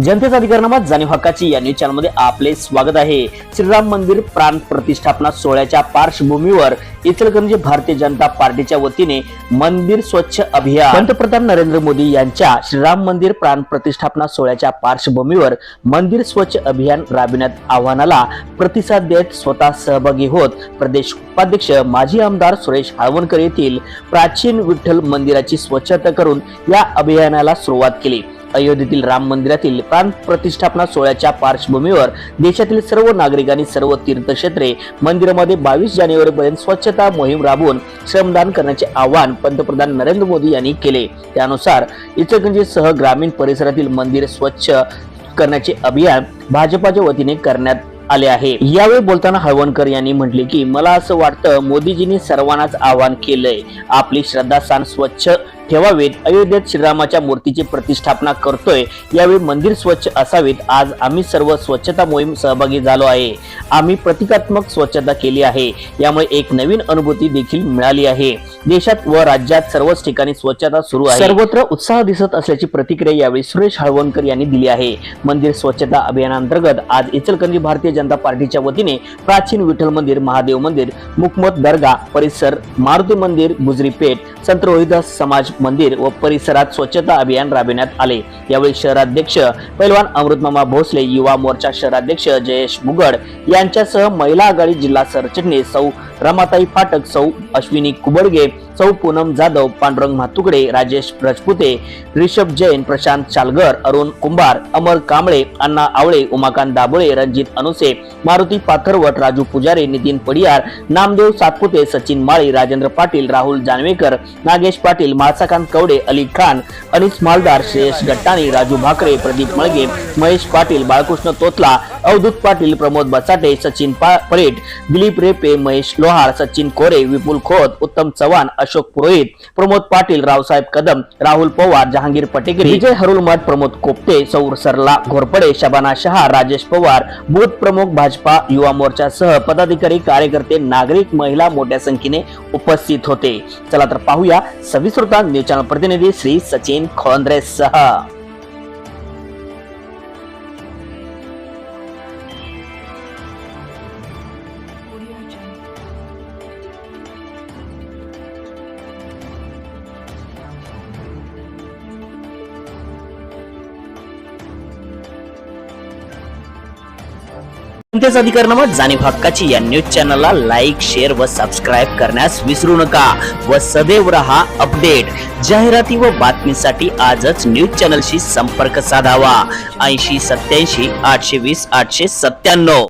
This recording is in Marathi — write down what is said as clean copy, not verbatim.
जनतेचा अधिकारनामा जाणीव हक्काची या न्यूज चॅनलमध्ये आपले स्वागत आहे। श्रीराम मंदिर प्राण प्रतिष्ठापना सोहळ्याच्या पार्श्वभूमीवर इचलकरंजी भारतीय जनता पार्टीच्या वतीने मंदिर स्वच्छ अभियान पंतप्रधान नरेंद्र मोदी यांच्या श्रीराम मंदिर प्राण प्रतिष्ठापना सोहळ्याच्या पार्श्वभूमीवर मंदिर स्वच्छ अभियान राबविण्यात आव्हानाला प्रतिसाद देत स्वतः सहभागी होत प्रदेश उपाध्यक्ष माजी आमदार सुरेश हाळवणकर येथील प्राचीन विठ्ठल मंदिराची स्वच्छता करून या अभियानाला सुरुवात केली। अयोध्येतील राम मंदिरातील प्राण प्रतिष्ठापना सोहळ्याच्या पार्श्वभूमीवर देशातील सर्व नागरिकांनी सर्व तीर्थक्षेत्रे मंदिरामध्ये 22 जानेवारीपर्यंत स्वच्छता मोहीम राबवून श्रमदान करण्याचे आवाहन पंतप्रधान नरेंद्र मोदी यांनी केले। त्यानुसार इचलकरंजीसह ग्रामीण परिसरातील मंदिर स्वच्छ करण्याचे अभियान भाजपाच्या वतीने करण्यात आले आहे। यावेळी बोलताना हळवणकर यांनी म्हटले की मला असं वाटतं मोदीजींनी सर्वांनाच आवाहन केलंय, आपली श्रद्धास्थान स्वच्छ ठेवावेत। अयोध्येत श्रीरामाच्या मूर्तीची प्रतिष्ठापना करतोय, यावेळी मंदिर स्वच्छ असावेत। आज आम्ही सर्व स्वच्छता मोहीम सहभागी झालो आहे, आम्ही प्रतिकात्मक स्वच्छता केली आहे, यामुळे एक नवीन अनुभूती देखील मिळाली आहे। देशात व राज्यात सर्वच ठिकाणी स्वच्छता सुरू आहे, सर्वत्र उत्साह दिसत असल्याची प्रतिक्रिया यावेळी सुरेश हाळवणकर यांनी दिली आहे। मंदिर स्वच्छता अभियानांतर्गत आज इचलकरंजी भारतीय जनता पार्टीच्या वतीने प्राचीन विठ्ठल मंदिर, महादेव मंदिर, मुकमत दर्गा परिसर, मारुती मंदिर, गुजरी पेठ, संत रोहिदास समाज मंदिर व परिसरात स्वच्छता अभियान राबविण्यात आले। यावेळी शहराध्यक्ष पैलवान अमृतमामा भोसले, युवा मोर्चा शहराध्यक्ष जयेश मुगड यांच्यासह महिला आघाडी जिल्हा सरचिटणीस सौ रमाताई फाटक, सौ अश्विनी कुबडगे, सौ पूनम जाधव, पांडुरंग म्हातुकडे, राजेश राजपुते, ऋषभ जैन, प्रशांत चालगर, अरुण कुंभार, अमर कांबळे, अण्णा आवळे, उमाकांत दाबोळे, रणजित अनुसे, मारुती पाथरवट, राजू पुजारे, नितीन पडियार, नामदेव सातपुते, सचिन माळी, राजेंद्र पाटील, राहुल जानवेकर, नागेश पाटील, माळसाकांत कवडे, अली खान, अनिस मालदार, श्रेयस गट्टाणी, राजू भाकरे, प्रदीप मळगे, महेश पाटील, बाळकृष्ण तोतला, अवधूत पाटील, प्रमोद बसाटे, सचिन परेट, दिलीप रेपे, महेश लोहार, सचिन कोरे, विपुल खोत, उत्तम चव्हाण, अशोक पुरोहित, प्रमोद पाटील, रावसाहेब कदम, राहुल पवार, जहांगीर पटेगिरी, विजय हरुलमठ, प्रमोद कोपते, सौर सरला घोरपडे, शबाना शहा, राजेश पवार, बूथ प्रमुख भाजपा युवा मोर्चा सह पदाधिकारी, कार्यकर्ते, नागरिक, महिला मोठ्या संख्येने उपस्थित होते। चला तर पाहूया सविस्तर न्यूज चॅनल प्रतिनिधी श्री सचिन खोंद्रे सह। जनतेचा अधिकारनामा जाणीव हक्काची या न्यूज चॅनलला लाईक, शेअर व सबस्क्राईब करण्यास विसरू नका व सदैव रहा अपडेट। जाहिराती व बातमीसाठी आजच न्यूज चॅनलशी संपर्क साधावा। 80 87 820 897।